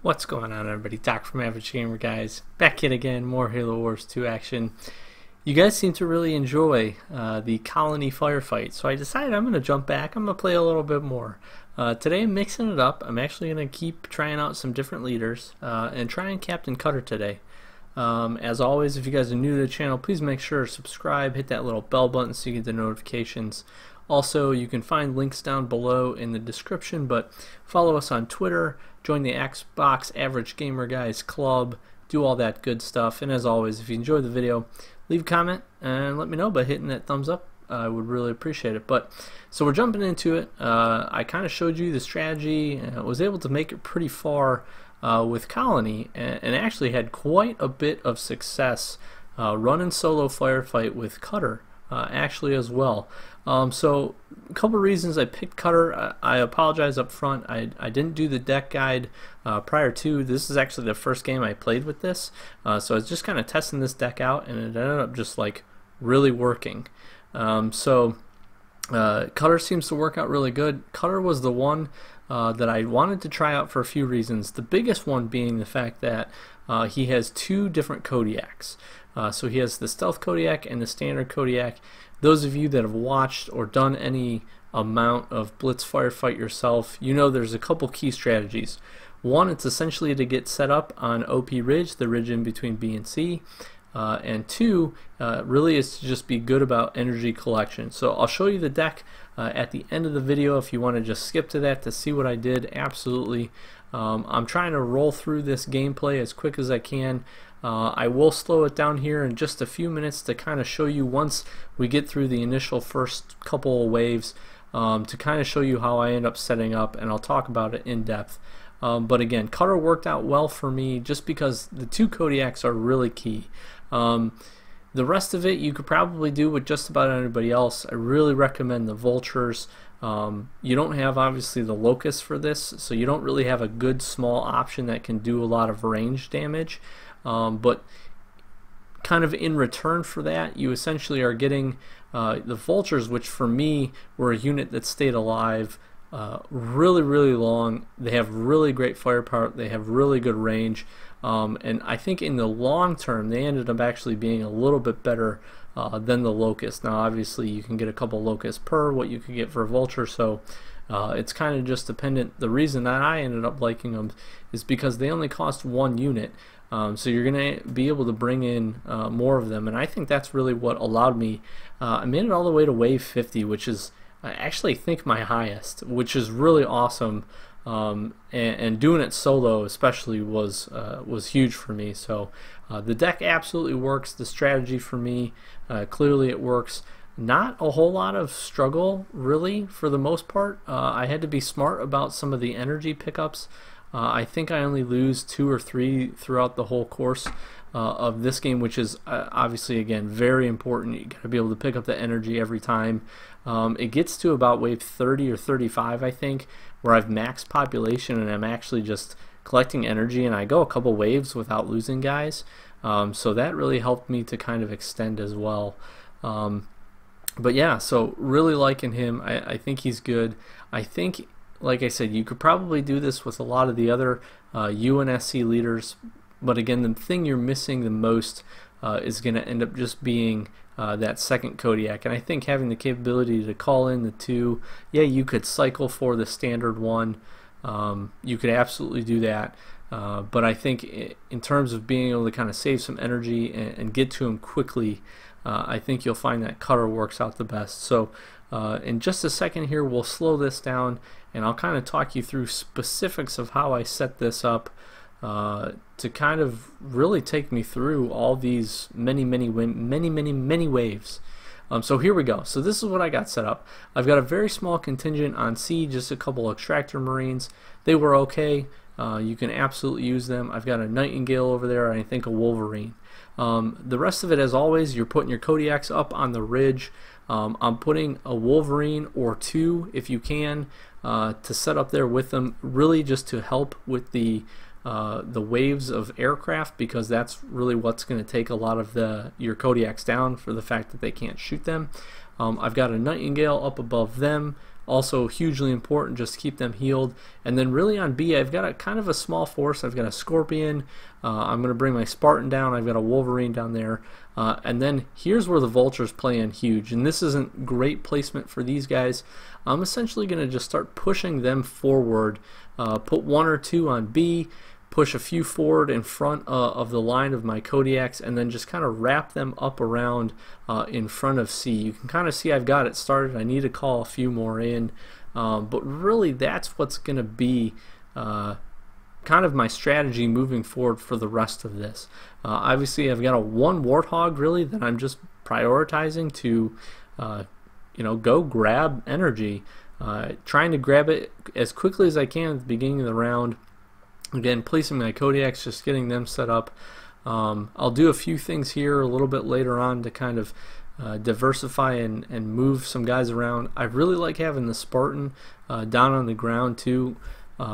What's going on, everybody? Doc from Average Gamer, guys. Back yet again, more Halo Wars 2 action. You guys seem to really enjoy the colony firefight, so I decided I'm going to jump back. I'm going to play a little bit more. Today I'm mixing it up. I'm actually going to keep trying out some different leaders and trying Captain Cutter today. As always, if you guys are new to the channel, please make sure to subscribe, hit that little bell button so you get the notifications. Also, you can find links down below in the description, but follow us on Twitter, join the Xbox Average Gamer Guys Club, do all that good stuff. And as always, if you enjoyed the video, leave a comment and let me know by hitting that thumbs up. I would really appreciate it. But so we're jumping into it. I kind of showed you the strategy and I was able to make it pretty far with Colony and actually had quite a bit of success running solo firefight with Cutter actually as well. So a couple reasons I picked Cutter. I apologize up front. I didn't do the deck guide prior to. This is actually the first game I played with this, so I was just kind of testing this deck out, and it ended up just like really working. Cutter seems to work out really good. Cutter was the one that I wanted to try out for a few reasons. The biggest one being the fact that he has two different Kodiaks. So he has the Stealth Kodiak and the Standard Kodiak. Those of you that have watched or done any amount of Blitz Firefight yourself, you know there's a couple key strategies. One, it's essentially to get set up on OP Ridge, the ridge in between B and C. And two, really is to just be good about energy collection. So I'll show you the deck at the end of the video if you want to just skip to that to see what I did. Absolutely. I'm trying to roll through this gameplay as quick as I can. I will slow it down here in just a few minutes to kind of show you once we get through the initial first couple of waves to kind of show you how I end up setting up, and I'll talk about it in depth. But again, Cutter worked out well for me just because the two Kodiaks are really key. The rest of it you could probably do with just about anybody else. I really recommend the Vultures. You don't have obviously the Locusts for this, so you don't really have a good small option that can do a lot of range damage. But kind of in return for that, you essentially are getting the Vultures, which for me were a unit that stayed alive really long. They have really great firepower, they have really good range, and I think in the long term they ended up actually being a little bit better than the Locust. Now obviously you can get a couple Locusts per what you could get for a Vulture, so it's kind of just dependent. The reason that I ended up liking them is because they only cost one unit. So you're going to be able to bring in more of them, and I think that's really what allowed me. I made it all the way to wave 50, which is I actually think my highest, which is really awesome. And doing it solo especially was huge for me. So the deck absolutely works. The strategy for me, clearly it works. Not a whole lot of struggle really for the most part. I had to be smart about some of the energy pickups. I think I only lose 2 or 3 throughout the whole course of this game, which is obviously again very important. You got to be able to pick up the energy every time. It gets to about wave 30 or 35, I think, where I've maxed population and I'm actually just collecting energy, and I go a couple waves without losing guys. So that really helped me to kind of extend as well. But yeah, so really liking him. I think he's good. I think, like I said, you could probably do this with a lot of the other UNSC leaders, but again, the thing you're missing the most is going to end up just being that second Kodiak. And I think having the capability to call in the two, yeah, you could cycle for the standard one. You could absolutely do that. But I think in terms of being able to kind of save some energy and get to him quickly, I think you'll find that Cutter works out the best. So in just a second here, we'll slow this down and I'll kind of talk you through specifics of how I set this up to kind of really take me through all these many waves. So here we go. So this is what I got set up. I've got a very small contingent on C, just a couple extractor marines. They were okay. You can absolutely use them. I've got a Nightingale over there, and I think a Wolverine. The rest of it, as always, you're putting your Kodiaks up on the ridge. I'm putting a Wolverine or 2 if you can to set up there with them, really just to help with the waves of aircraft, because that's really what's going to take a lot of your Kodiaks down, for the fact that they can't shoot them. I've got a Nightingale up above them also hugely important just to keep them healed. And then really on B, I've got a kind of a small force. I've got a Scorpion. I'm going to bring my Spartan down. I've got a Wolverine down there. And then here's where the Vultures play in huge. And this isn't great placement for these guys. I'm essentially going to just start pushing them forward. Put 1 or 2 on B. Push a few forward in front of the line of my Kodiaks, and then just kind of wrap them up around in front of C. You can kind of see I've got it started. I need to call a few more in, but really that's what's going to be kind of my strategy moving forward for the rest of this. Obviously I've got a 1 Warthog really that I'm just prioritizing to go grab energy, trying to grab it as quickly as I can at the beginning of the round. Again, placing my Kodiaks, just getting them set up. I'll do a few things here a little bit later on to kind of diversify and move some guys around. I really like having the Spartan down on the ground too,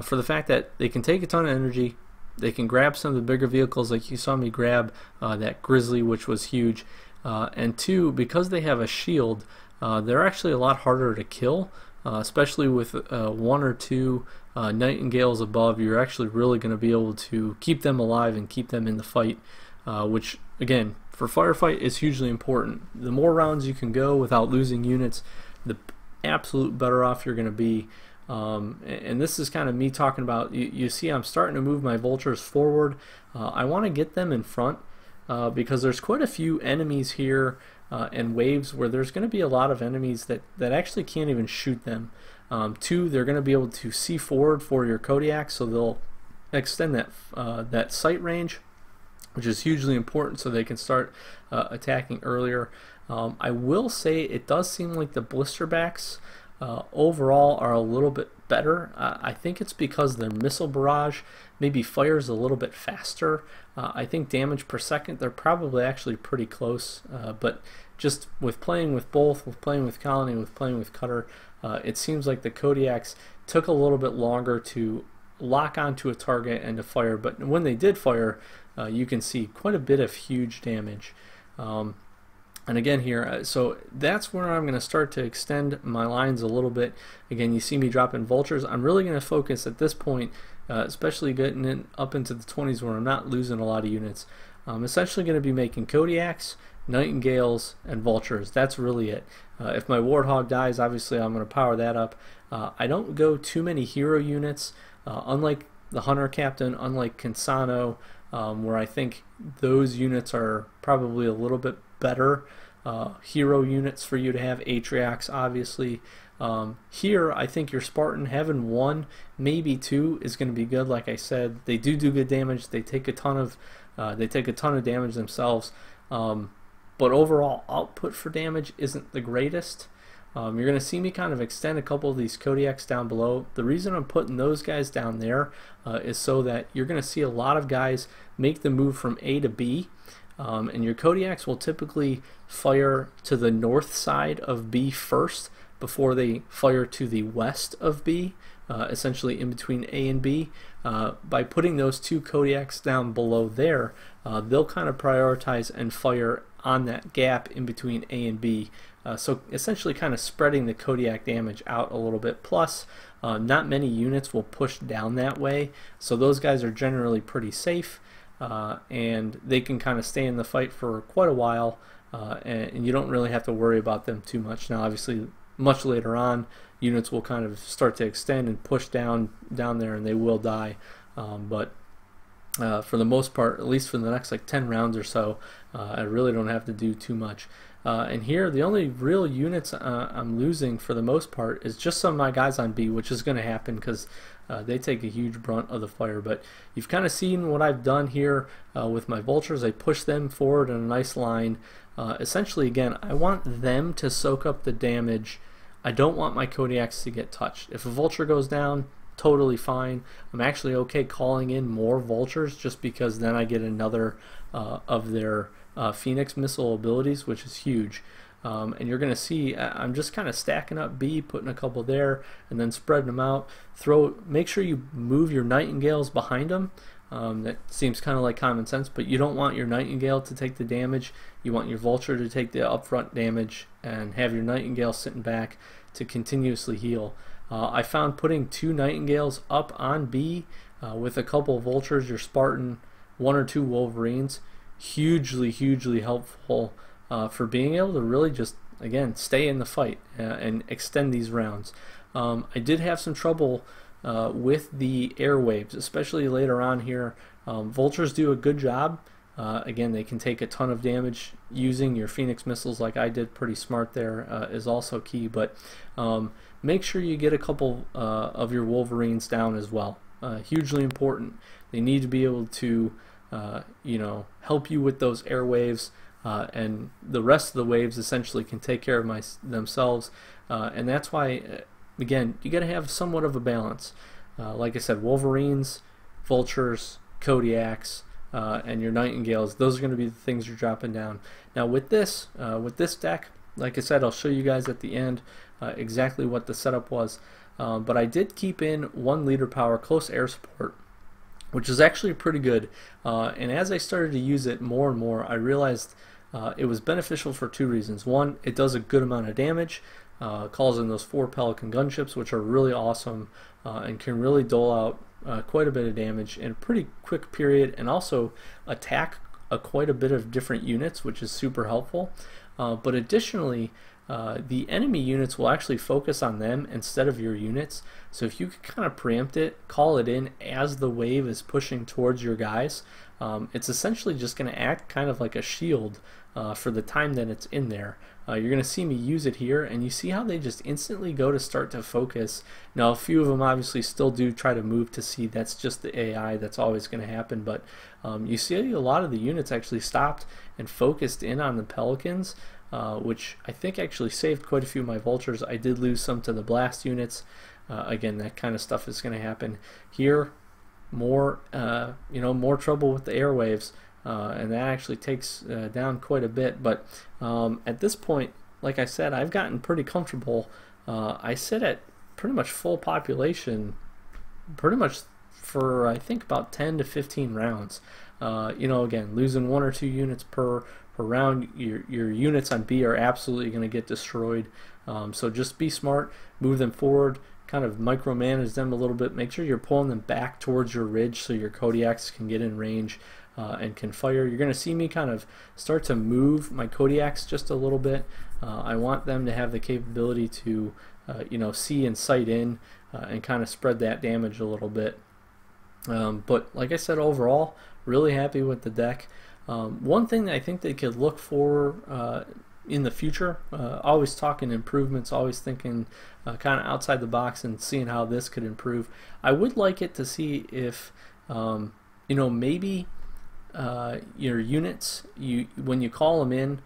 for the fact that they can take a ton of energy. They can grab some of the bigger vehicles, like you saw me grab that Grizzly, which was huge. And 2, because they have a shield, they're actually a lot harder to kill. Especially with 1 or 2 Nightingales above, you're actually really going to be able to keep them alive and keep them in the fight, which again for firefight is hugely important. The more rounds you can go without losing units, the absolute better off you're going to be. And this is kind of me talking about, you see I'm starting to move my Vultures forward. I want to get them in front because there's quite a few enemies here and waves where there's going to be a lot of enemies that actually can't even shoot them. 2, they're going to be able to see forward for your Kodiak, so they'll extend that sight range, which is hugely important, so they can start attacking earlier. I will say it does seem like the blisterbacks overall are a little bit better. I think it's because their missile barrage maybe fires a little bit faster. I think damage per second, they're probably actually pretty close, but just with playing with both, with playing with Colony, with playing with Cutter, it seems like the Kodiaks took a little bit longer to lock onto a target and to fire, but when they did fire, you can see quite a bit of huge damage. And again here, so that's where I'm going to start to extend my lines a little bit. Again, you see me dropping Vultures. I'm really going to focus at this point, especially getting in up into the 20s where I'm not losing a lot of units. I'm essentially going to be making Kodiaks, Nightingales, and Vultures. That's really it. If my Warthog dies, obviously I'm going to power that up. I don't go too many hero units, unlike the Hunter Captain, unlike Kinsano, where I think those units are probably a little bit better hero units for you to have. Atriox, obviously. Here, I think your Spartan having 1, maybe 2 is going to be good. Like I said, they do good damage. They take a ton of damage themselves. But overall output for damage isn't the greatest. You're going to see me kind of extend a couple of these Kodiaks down below. The reason I'm putting those guys down there is so that you're going to see a lot of guys make the move from A to B. And your Kodiaks will typically fire to the north side of B first before they fire to the west of B, essentially in between A and B. By putting those 2 Kodiaks down below there, they'll kind of prioritize and fire on that gap in between A and B. So essentially kind of spreading the Kodiak damage out a little bit. Plus, not many units will push down that way, so those guys are generally pretty safe. And they can kind of stay in the fight for quite a while, and you don't really have to worry about them too much. Now obviously much later on units will kind of start to extend and push down there, and they will die, but for the most part, at least for the next like 10 rounds or so, I really don't have to do too much. And here the only real units I'm losing for the most part is just some of my guys on B, which is going to happen because they take a huge brunt of the fire. But you've kind of seen what I've done here with my Vultures. I push them forward in a nice line. Essentially, again, I want them to soak up the damage. I don't want my Kodiaks to get touched. If a Vulture goes down, totally fine. I'm actually okay calling in more Vultures just because then I get another of their Phoenix missile abilities, which is huge. And you're going to see I'm just kind of stacking up B, putting a couple there, and then spreading them out. Make sure you move your Nightingales behind them. That seems kind of like common sense, but you don't want your Nightingale to take the damage. You want your Vulture to take the upfront damage and have your Nightingale sitting back to continuously heal. I found putting 2 Nightingales up on B with a couple of Vultures, your Spartan, 1 or 2 Wolverines, hugely helpful for being able to really just, again, stay in the fight and extend these rounds. I did have some trouble with the airwaves, especially later on here. Vultures do a good job. Again, they can take a ton of damage. Using your Phoenix missiles like I did, pretty smart there, is also key. But make sure you get a couple of your Wolverines down as well. Hugely important. They need to be able to help you with those airwaves, and the rest of the waves essentially can take care of themselves. And that's why, again, you got to have somewhat of a balance. Like I said, Wolverines, Vultures, Kodiaks, and your Nightingales, those are going to be the things you're dropping down. Now with this deck, like I said, I'll show you guys at the end exactly what the setup was. But I did keep in 1 leader power close air support, which is actually pretty good. And as I started to use it more and more, I realized it was beneficial for 2 reasons. One, it does a good amount of damage, calls in those 4 Pelican gunships, which are really awesome and can really dole out quite a bit of damage in a pretty quick period, and also attack quite a bit of different units, which is super helpful. But additionally, the enemy units will actually focus on them instead of your units. So if you can kind of preempt it, call it in as the wave is pushing towards your guys, it's essentially just going to act kind of like a shield for the time that it's in there. You're going to see me use it here, and you see how they just instantly go to start to focus. Now a few of them obviously still do try to move to C. That's just the AI, that's always going to happen. But you see a lot of the units actually stopped and focused in on the Pelicans, which I think actually saved quite a few of my Vultures. I did lose some to the blast units. Again, that kind of stuff is going to happen here. More more trouble with the airwaves, and that actually takes down quite a bit. But at this point, like I said, I've gotten pretty comfortable. I sit at pretty much full population pretty much for, I think, about 10 to 15 rounds. Again, losing 1 or 2 units per round, your units on B are absolutely going to get destroyed. So just be smart, move them forward, kind of micromanage them a little bit. Make sure you're pulling them back towards your ridge so your Kodiaks can get in range and can fire. You're going to see me kind of start to move my Kodiaks just a little bit. I want them to have the capability to see and sight in and kind of spread that damage a little bit. But like I said, overall, really happy with the deck. One thing that I think they could look for in the future, always talking improvements, always thinking kind of outside the box and seeing how this could improve. I would like it to see if maybe your units, when you call them in,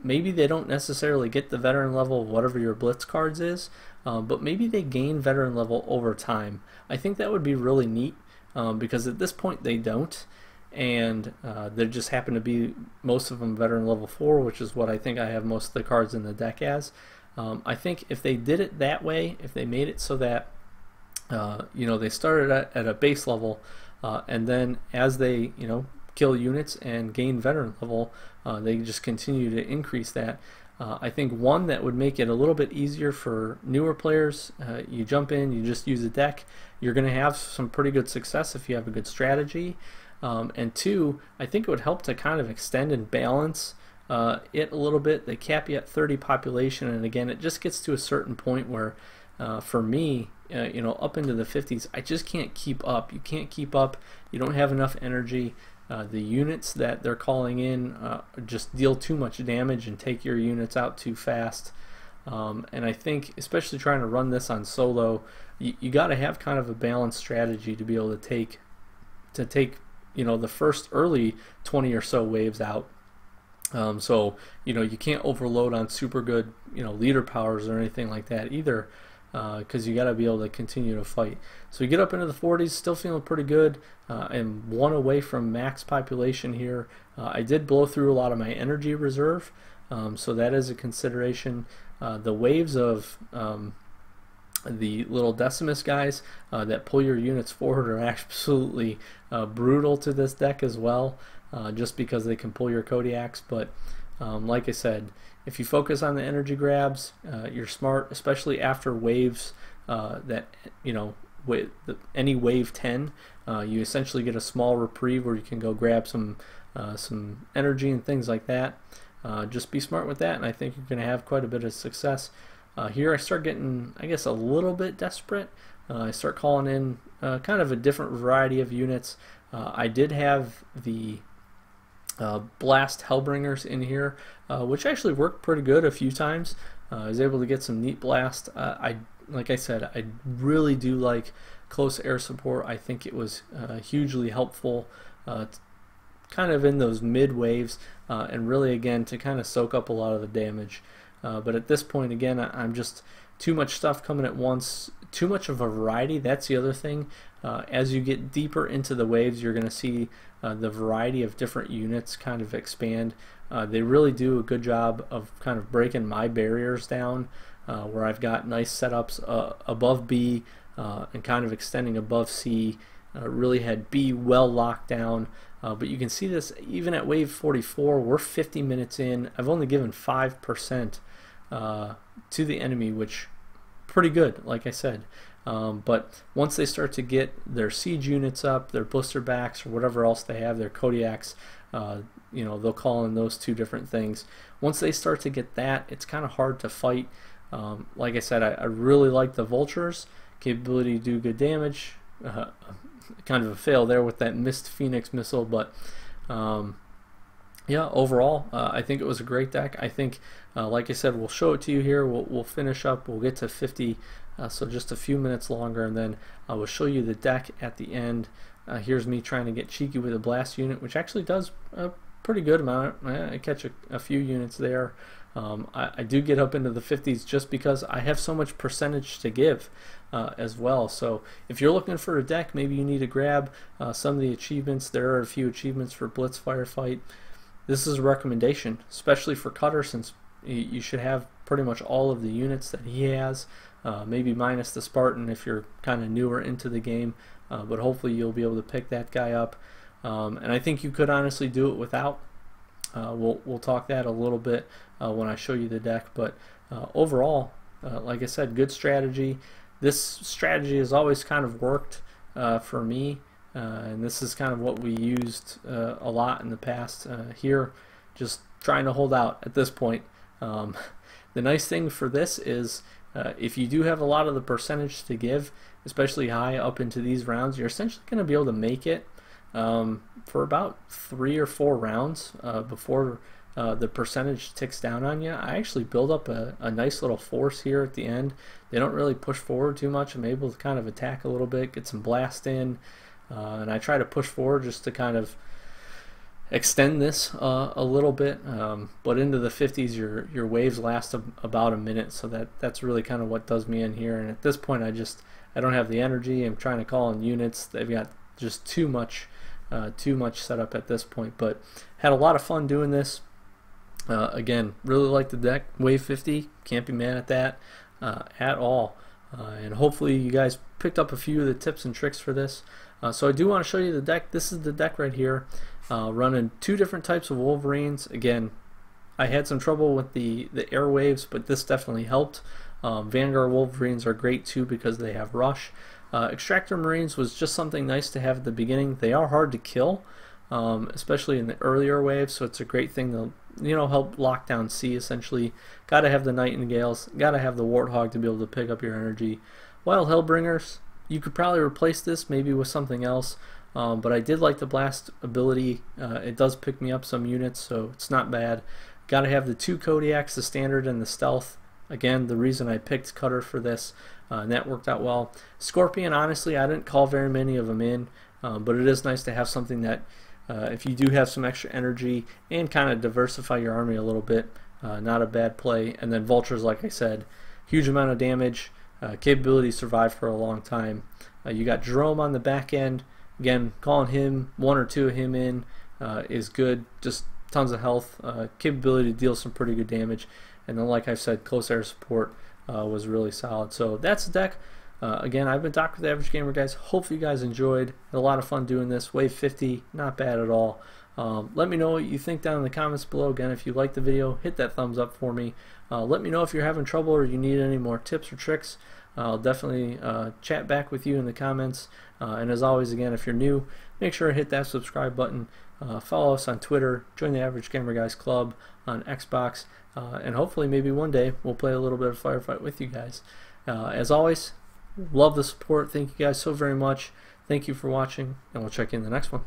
maybe they don't necessarily get the veteran level of whatever your blitz cards is, but maybe they gain veteran level over time. I think that would be really neat, because at this point they don't, and there just happen to be most of them veteran level 4, which is what I think I have most of the cards in the deck as. I think if they did it that way, if they made it so that they started at a base level, and then as they kill units and gain veteran level, they just continue to increase that. I think one that would make it a little bit easier for newer players, you jump in, you just use a deck, you're going to have some pretty good success if you have a good strategy. And 2, I think it would help to kind of extend and balance it a little bit. They cap you at 30 population, and again, it just gets to a certain point where for me, up into the 50s, I just can't keep up. You can't keep up. You don't have enough energy. The units that they're calling in just deal too much damage and take your units out too fast. And I think, especially trying to run this on solo, you got to have kind of a balanced strategy to be able to take the first early 20 or so waves out. So you can't overload on super good leader powers or anything like that either, because you got to be able to continue to fight. So you get up into the 40s, still feeling pretty good, and 1 away from max population here. I did blow through a lot of my energy reserve, so that is a consideration. The waves of the little Decimus guys that pull your units forward are absolutely brutal to this deck as well, just because they can pull your Kodiaks. But Like I said, if you focus on the energy grabs, you're smart, especially after waves that, you know, with any wave 10, you essentially get a small reprieve where you can go grab some energy and things like that. Just be smart with that, and I think you're going to have quite a bit of success. Here I start getting, I guess, a little bit desperate. I start calling in kind of a different variety of units. I did have the blast Hellbringers in here, which actually worked pretty good a few times. I was able to get some neat blast. Like I said, I really do like close air support. I think it was hugely helpful kind of in those mid waves, and really again to kind of soak up a lot of the damage. But at this point, again, I'm just too much stuff coming at once, too much of a variety. That's the other thing. As you get deeper into the waves, you're going to see the variety of different units kind of expand. They really do a good job of kind of breaking my barriers down, where I've got nice setups above B and kind of extending above C. Really had B well locked down. But you can see this even at wave 44, we're 50 minutes in. I've only given 5% to the enemy, which pretty good, like I said. But once they start to get their siege units up, their blister backs, or whatever else they have, their Kodiaks, you know, they'll call in those two different things. Once they start to get that, it's kind of hard to fight. Like I said, I really like the vultures, capability to do good damage. Kind of a fail there with that missed Phoenix missile, but yeah, overall, I think it was a great deck. I think, like I said, we'll show it to you here. We'll finish up. We'll get to 50, so just a few minutes longer, and then I will show you the deck at the end. Here's me trying to get cheeky with a blast unit, which actually does a pretty good amount. I catch a few units there. I do get up into the 50s just because I have so much percentage to give as well. So if you're looking for a deck, maybe you need to grab some of the achievements. There are a few achievements for Blitz Firefight. This is a recommendation, especially for Cutter, since you should have pretty much all of the units that he has, maybe minus the Spartan if you're kind of newer into the game, but hopefully you'll be able to pick that guy up. And I think you could honestly do it without. We'll talk that a little bit when I show you the deck, but overall, like I said, good strategy. This strategy has always kind of worked for me, and this is kind of what we used a lot in the past here, just trying to hold out at this point. The nice thing for this is if you do have a lot of the percentage to give, especially high up into these rounds, you're essentially going to be able to make it for about 3 or 4 rounds before the percentage ticks down on you. I actually build up a nice little force here at the end. They don't really push forward too much. I'm able to kind of attack a little bit, get some blast in, and I try to push forward just to kind of extend this a little bit. But into the 50s, your waves last about a minute, so that's really kind of what does me in here. And at this point, I don't have the energy. I'm trying to call in units. They've got just too much setup at this point, but had a lot of fun doing this. Again, really like the deck. Wave 50, can't be mad at that at all. And hopefully you guys picked up a few of the tips and tricks for this. So I do want to show you the deck. This is the deck right here, running 2 different types of Wolverines. Again, I had some trouble with the airwaves, but this definitely helped. Vanguard Wolverines are great too because they have rush. Extractor Marines was just something nice to have at the beginning. They are hard to kill, especially in the earlier waves, so it's a great thing to, you know, help lock down C essentially. Got to have the Nightingales, got to have the Warthog to be able to pick up your energy. Wild Hellbringers, you could probably replace this maybe with something else, but I did like the blast ability. It does pick me up some units, so it's not bad. Got to have the 2 Kodiaks, the standard and the stealth. Again, the reason I picked Cutter for this, and that worked out well. Scorpion, honestly, I didn't call very many of them in, but it is nice to have something that, if you do have some extra energy and kind of diversify your army a little bit, not a bad play. And then Vultures, like I said, huge amount of damage, capability to survive for a long time. You got Jerome on the back end. Again, calling him, 1 or 2 of him in is good. Just tons of health, capability to deal some pretty good damage. And then, like I said, close air support was really solid. So that's the deck. Again, I've been Doc with the Average Gamer, guys. Hopefully you guys enjoyed. Had a lot of fun doing this. Wave 50, not bad at all. Let me know what you think down in the comments below. Again, if you like the video, hit that thumbs up for me. Let me know if you're having trouble or you need any more tips or tricks. I'll definitely chat back with you in the comments. And as always, again, if you're new, make sure to hit that subscribe button. Follow us on Twitter. Join the Average Gamer Guys Club on Xbox. And hopefully maybe one day we'll play a little bit of Firefight with you guys. As always, love the support. Thank you guys so very much. Thank you for watching, and we'll check you in the next one.